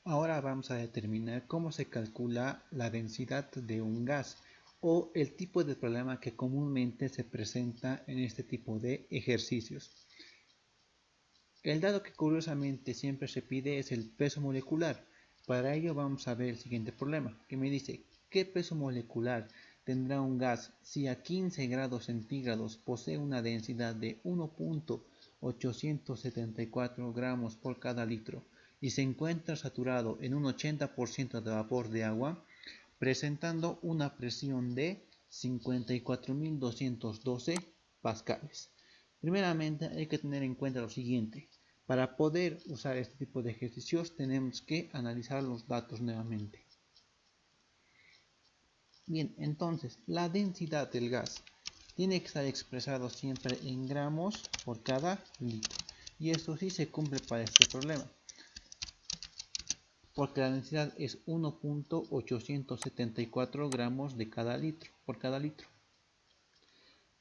Ahora vamos a determinar cómo se calcula la densidad de un gas o el tipo de problema que comúnmente se presenta en este tipo de ejercicios. El dado que curiosamente siempre se pide es el peso molecular. Para ello vamos a ver el siguiente problema, que me dice ¿qué peso molecular tendrá un gas si a 15 grados centígrados posee una densidad de 1.874 gramos por cada litro y se encuentra saturado en un 80% de vapor de agua, presentando una presión de 54.212 pascales? Primeramente hay que tener en cuenta lo siguiente. Para poder usar este tipo de ejercicios tenemos que analizar los datos nuevamente. Bien, entonces la densidad del gas tiene que estar expresado siempre en gramos por cada litro. Y esto sí se cumple para este problema, porque la densidad es 1.874 gramos de cada litro por cada litro.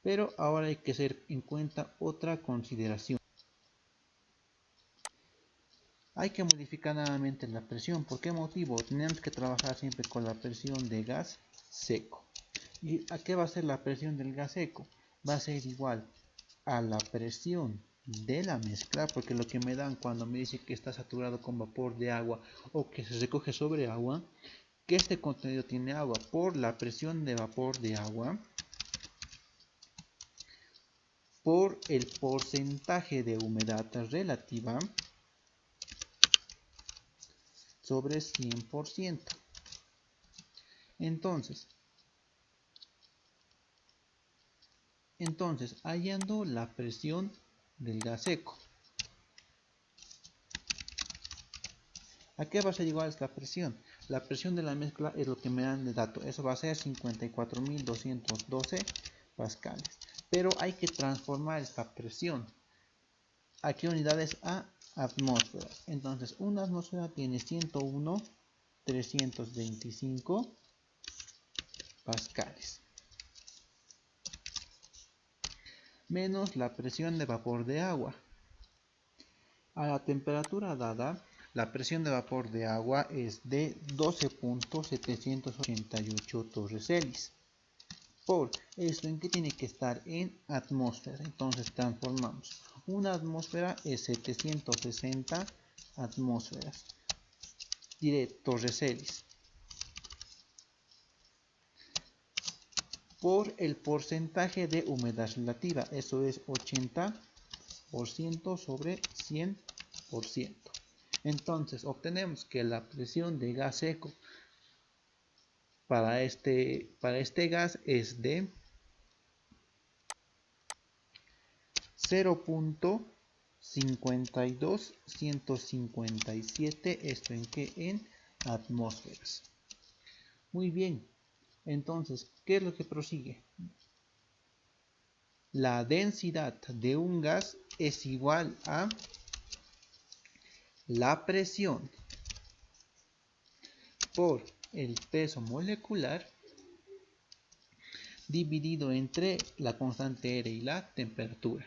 Pero ahora hay que tener en cuenta otra consideración. Hay que modificar nuevamente la presión. ¿Por qué motivo? Tenemos que trabajar siempre con la presión de gas seco. ¿Y a qué va a ser la presión del gas seco? Va a ser igual a la presión de la mezcla, porque lo que me dan cuando me dice que está saturado con vapor de agua o que se recoge sobre agua, que este contenido tiene agua por la presión de vapor de agua, por el porcentaje de humedad relativa sobre 100%. Entonces, hallando la presión del gas seco, ¿a qué va a ser igual esta presión? La presión de la mezcla es lo que me dan de dato. Eso va a ser 54.212 pascales. Pero hay que transformar esta presión. ¿A qué unidades? A atmósferas. Entonces, una atmósfera tiene 101.325 pascales. Menos la presión de vapor de agua. A la temperatura dada, la presión de vapor de agua es de 12.788 torres Celsius. Por esto, ¿en qué tiene que estar? En atmósfera. Entonces transformamos. Una atmósfera es 760 atmósferas. Diré torres Celsius. Por el porcentaje de humedad relativa. Eso es 80% sobre 100%. Entonces obtenemos que la presión de gas seco para este gas es de 0.52157, esto en que en atmósferas. Muy bien, entonces, ¿qué es lo que prosigue? La densidad de un gas es igual a la presión por el peso molecular dividido entre la constante R y la temperatura.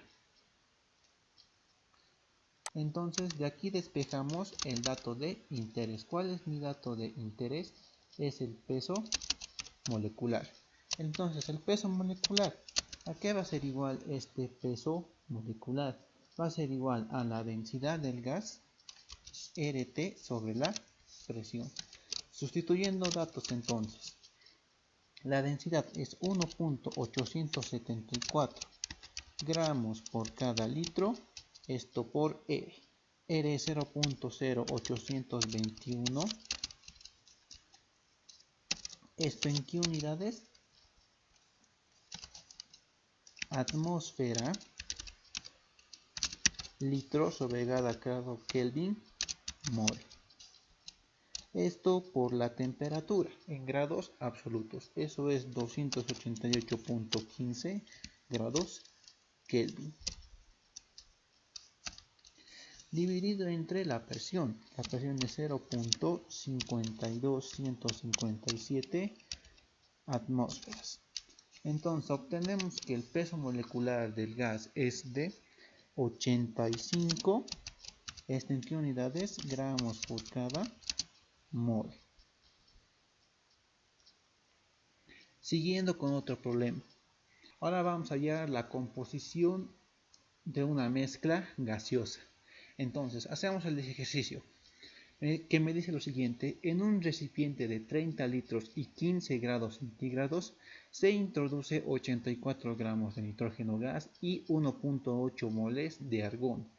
Entonces de aquí despejamos el dato de interés. ¿Cuál es mi dato de interés? Es el peso molecular. Entonces el peso molecular, ¿a qué va a ser igual este peso molecular? Va a ser igual a la densidad del gas, RT sobre la presión. Sustituyendo datos entonces, la densidad es 1.874 gramos por cada litro, esto por R. R es 0.0821. ¿Esto en qué unidades? Atmósfera, litro sobre cada grado Kelvin, mol. Esto por la temperatura en grados absolutos. Eso es 288.15 grados Kelvin. Dividido entre la presión. La presión es 0.52157 atmósferas. Entonces obtenemos que el peso molecular del gas es de 85 ¿Esto en qué unidades? Gramos por cada mol. Siguiendo con otro problema. Ahora vamos a hallar la composición de una mezcla gaseosa. Entonces, hacemos el ejercicio que me dice lo siguiente: en un recipiente de 30 litros y 15 grados centígrados se introduce 84 gramos de nitrógeno gas y 1.8 moles de argón.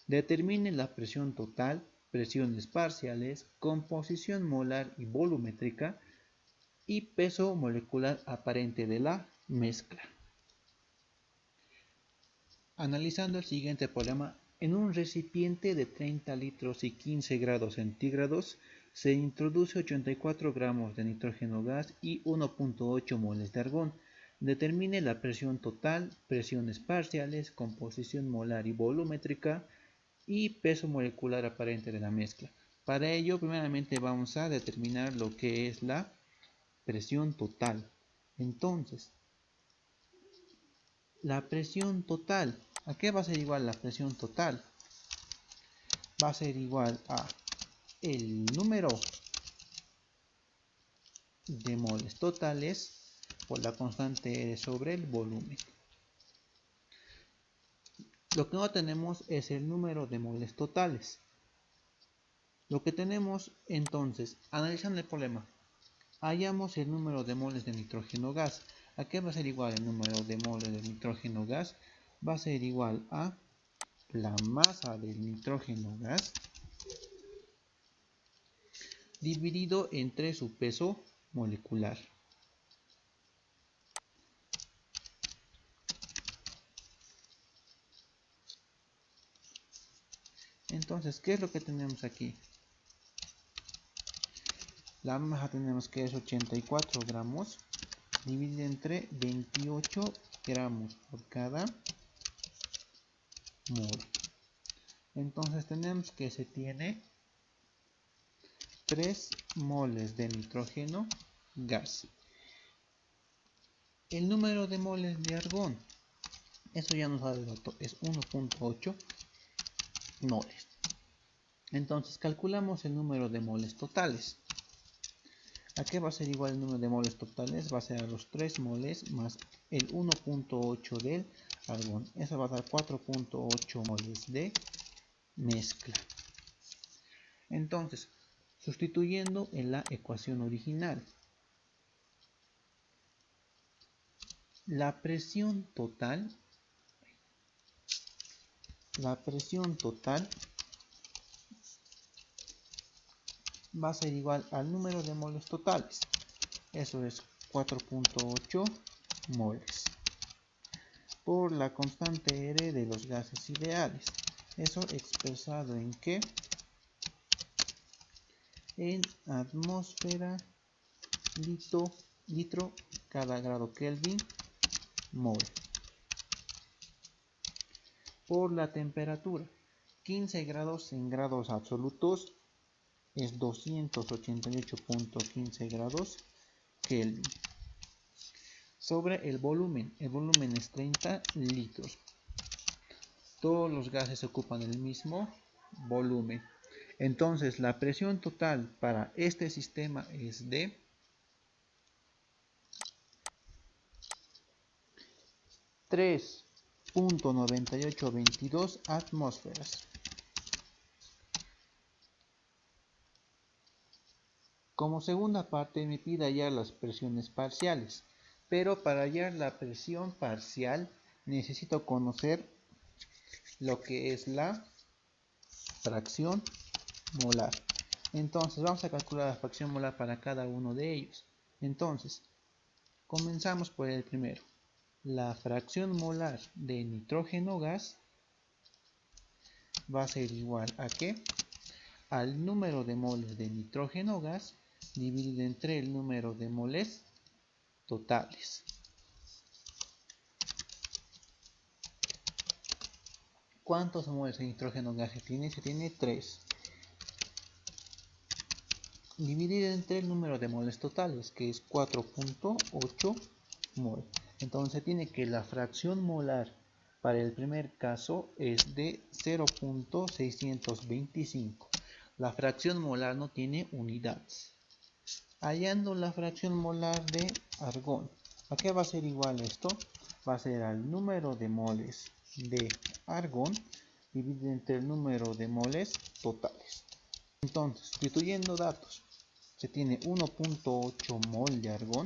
Determine la presión total, presiones parciales, composición molar y volumétrica y peso molecular aparente de la mezcla. Analizando el siguiente problema, en un recipiente de 30 litros y 15 grados centígrados se introduce 84 gramos de nitrógeno gas y 1.8 moles de argón. Determine la presión total, presiones parciales, composición molar y volumétrica y peso molecular aparente de la mezcla. Para ello, primeramente vamos a determinar lo que es la presión total. Entonces, la presión total, ¿a qué va a ser igual la presión total? Va a ser igual a el número de moles totales por la constante R sobre el volumen. Lo que no tenemos es el número de moles totales. Lo que tenemos entonces, analizando el problema, hallamos el número de moles de nitrógeno gas. ¿A qué va a ser igual el número de moles de nitrógeno gas? Va a ser igual a la masa del nitrógeno gas dividido entre su peso molecular. Entonces, ¿qué es lo que tenemos aquí? La masa tenemos que es 84 gramos dividido entre 28 gramos por cada mol. Entonces tenemos que se tiene 3 moles de nitrógeno gas. El número de moles de argón, eso ya nos da el dato, es 1.8 moles. Entonces calculamos el número de moles totales. ¿A qué va a ser igual el número de moles totales? Va a ser a los 3 moles más el 1.8 del argón. Eso va a dar 4.8 moles de mezcla. Entonces, sustituyendo en la ecuación original, la presión total va a ser igual al número de moles totales. Eso es 4.8 moles por la constante R de los gases ideales. Eso expresado en ¿qué? En atmósfera litro cada grado Kelvin mol. Por la temperatura, 15 grados en grados absolutos es 288.15 grados Kelvin. Sobre el volumen es 30 litros. Todos los gases ocupan el mismo volumen. Entonces la presión total para este sistema es de 3.9822 atmósferas. Como segunda parte me pide hallar las presiones parciales, pero para hallar la presión parcial necesito conocer lo que es la fracción molar. Entonces vamos a calcular la fracción molar para cada uno de ellos. Entonces, comenzamos por el primero. La fracción molar de nitrógeno gas va a ser igual a ¿qué? Al número de moles de nitrógeno gas dividido entre el número de moles totales. ¿Cuántos moles de nitrógeno gas se tiene? Se tiene 3. Dividido entre el número de moles totales, que es 4.8 mol. Entonces tiene que la fracción molar Para el primer caso es de 0.625. La fracción molar no tiene unidades. Hallando la fracción molar de argón, ¿a qué va a ser igual esto? Va a ser al número de moles de argón dividido entre el número de moles totales. Entonces, sustituyendo datos, se tiene 1.8 mol de argón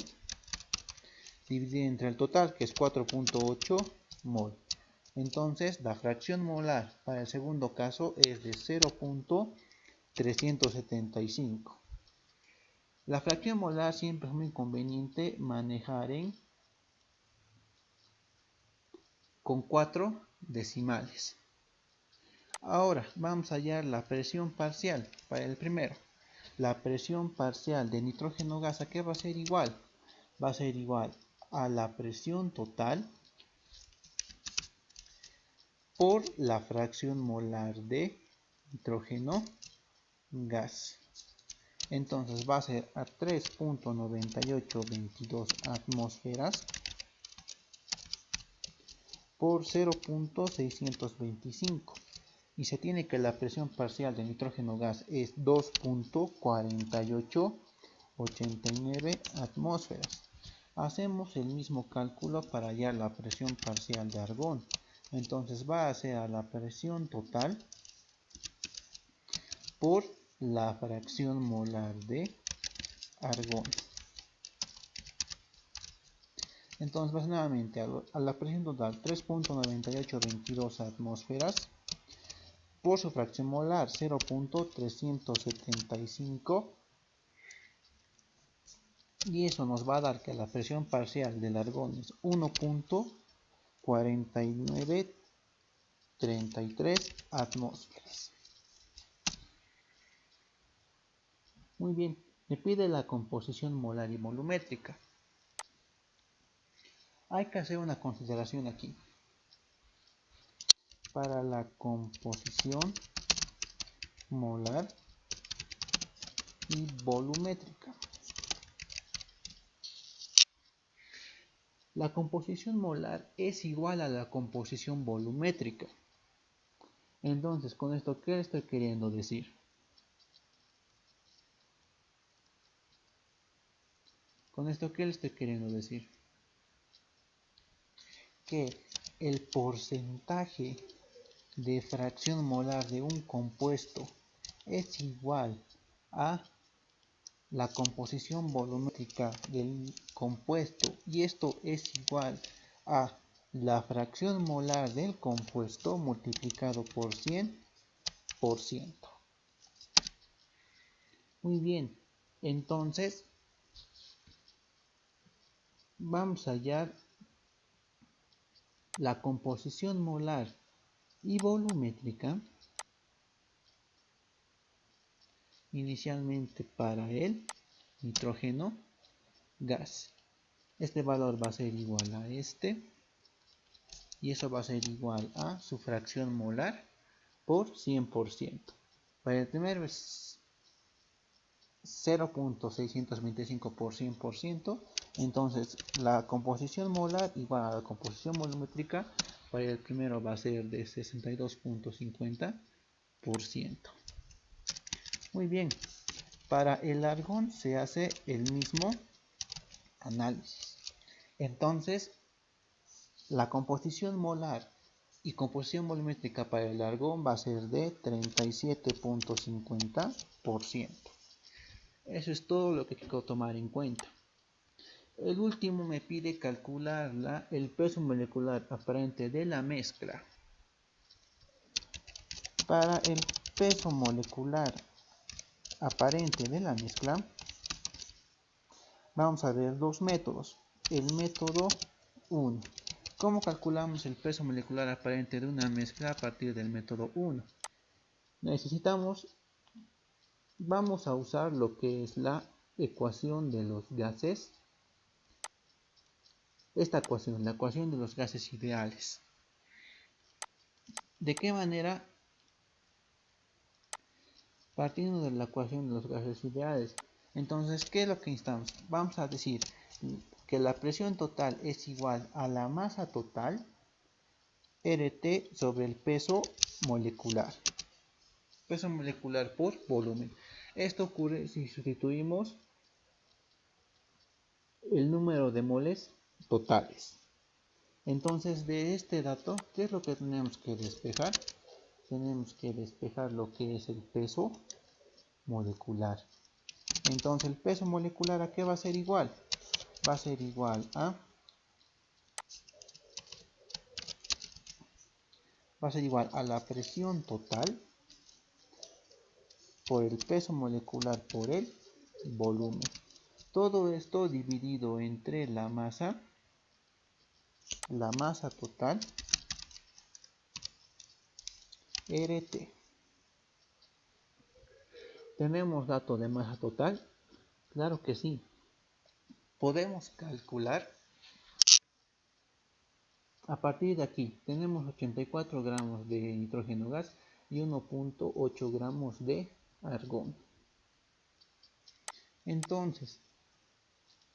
dividido entre el total, que es 4.8 mol. Entonces, la fracción molar para el segundo caso es de 0.375. La fracción molar siempre es muy conveniente manejar con 4 decimales. Ahora vamos a hallar la presión parcial para el primero. La presión parcial de nitrógeno gas, ¿a qué va a ser igual? Va a ser igual a la presión total por la fracción molar de nitrógeno gas. Entonces va a ser a 3.9822 atmósferas por 0.625. Y se tiene que la presión parcial de nitrógeno gas es 2.4889 atmósferas. Hacemos el mismo cálculo para hallar la presión parcial de argón. Entonces va a ser a la presión total por la fracción molar de argón. Entonces va a ser nuevamente a la presión total 3.9822 atmósferas por su fracción molar 0.375, y eso nos va a dar que la presión parcial del argón es 1.4933 atmósferas. Muy bien, me pide la composición molar y volumétrica. Hay que hacer una consideración aquí. Para la composición molar y volumétrica. La composición molar es igual a la composición volumétrica. Entonces, con esto, ¿qué estoy queriendo decir? Con esto, ¿qué le estoy queriendo decir? Que el porcentaje de fracción molar de un compuesto es igual a la composición volumétrica del compuesto, y esto es igual a la fracción molar del compuesto multiplicado por 100%. Muy bien, entonces vamos a hallar la composición molar y volumétrica inicialmente para el nitrógeno gas. Este valor va a ser igual a este, y eso va a ser igual a su fracción molar por 100%. Para el primero es 0.625 por 100%. Entonces la composición molar igual a la composición volumétrica para el primero va a ser de 62.50%. Muy bien, para el argón se hace el mismo análisis. Entonces la composición molar y composición volumétrica para el argón va a ser de 37.50%. Eso es todo lo que quiero tomar en cuenta. El último me pide calcular el peso molecular aparente de la mezcla. Para el peso molecular aparente de la mezcla, vamos a ver dos métodos. El método 1. ¿Cómo calculamos el peso molecular aparente de una mezcla a partir del método 1? Vamos a usar lo que es la ecuación de los gases. Esta ecuación, la ecuación de los gases ideales. ¿De qué manera? Partiendo de la ecuación de los gases ideales. Entonces, ¿qué es lo que necesitamos? Vamos a decir que la presión total es igual a la masa total RT sobre el peso molecular. Peso molecular por volumen. Esto ocurre si sustituimos el número de moles totales. Entonces, de este dato, ¿qué es lo que tenemos que despejar? Tenemos que despejar lo que es el peso molecular. Entonces, el peso molecular, ¿a qué va a ser igual? Va a ser igual a la presión total por el peso molecular por el volumen. Todo esto dividido entre la masa total RT. ¿Tenemos dato de masa total? Claro que sí. Podemos calcular a partir de aquí. Tenemos 84 gramos de nitrógeno gas y 1.8 gramos de argón. Entonces,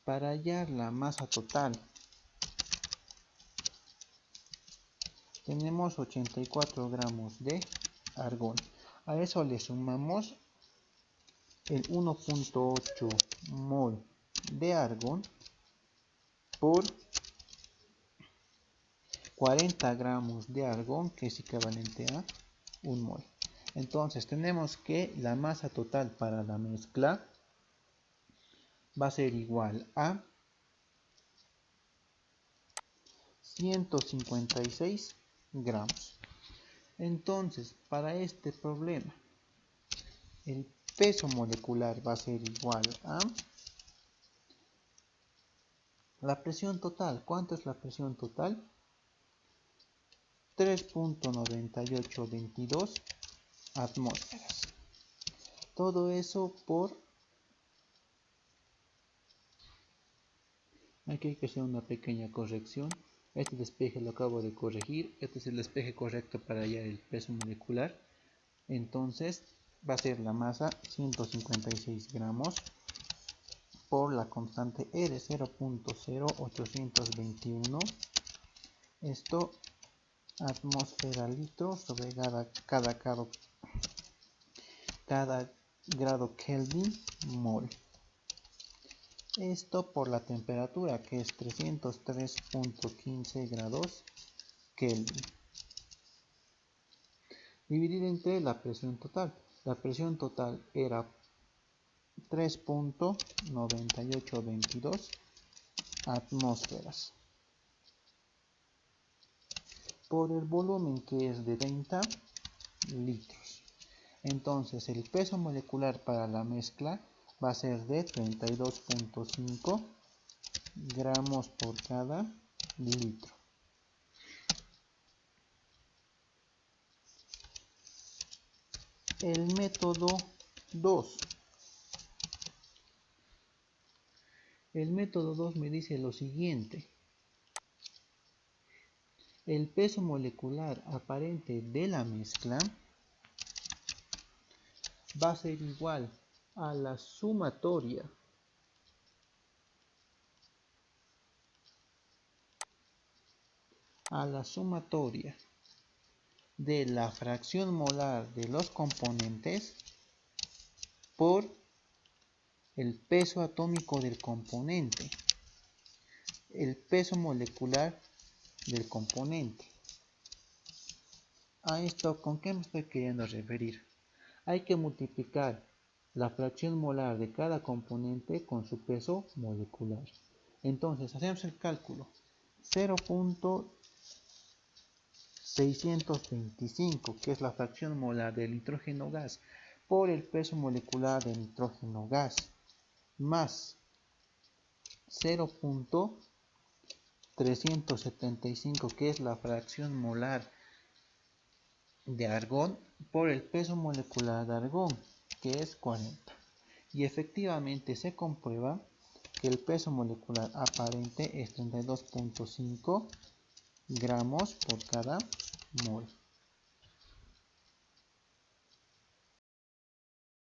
para hallar la masa total, tenemos 84 gramos de argón. A eso le sumamos el 1.8 mol de argón por 40 gramos de argón, que es equivalente a 1 mol. Entonces tenemos que la masa total para la mezcla va a ser igual a 156 gramos. Entonces, para este problema, el peso molecular va a ser igual a la presión total. ¿Cuánto es la presión total? 3.9822 atmósferas. Todo eso por... Aquí hay que hacer una pequeña corrección. Este despeje lo acabo de corregir. Este es el despeje correcto para hallar el peso molecular. Entonces va a ser la masa 156 gramos por la constante R 0.0821. Esto atmósfera litro sobre cada grado Kelvin mol. Esto por la temperatura, que es 303.15 grados Kelvin. Dividido entre la presión total. La presión total era 3.9822 atmósferas por el volumen, que es de 30 litros. Entonces el peso molecular para la mezcla va a ser de 32.5 gramos por cada litro. El método 2. El método 2 me dice lo siguiente. El peso molecular aparente de la mezcla va a ser igual a la sumatoria de la fracción molar de los componentes por el peso atómico del componente, el peso molecular del componente. A esto, ¿con qué me estoy queriendo referir? Hay que multiplicar la fracción molar de cada componente con su peso molecular. Entonces, hacemos el cálculo. 0.625, que es la fracción molar del nitrógeno gas, por el peso molecular del nitrógeno gas, más 0.375, que es la fracción molar de argón, por el peso molecular de argón, que es 40. Y efectivamente se comprueba que el peso molecular aparente es 32.5 gramos por cada mol.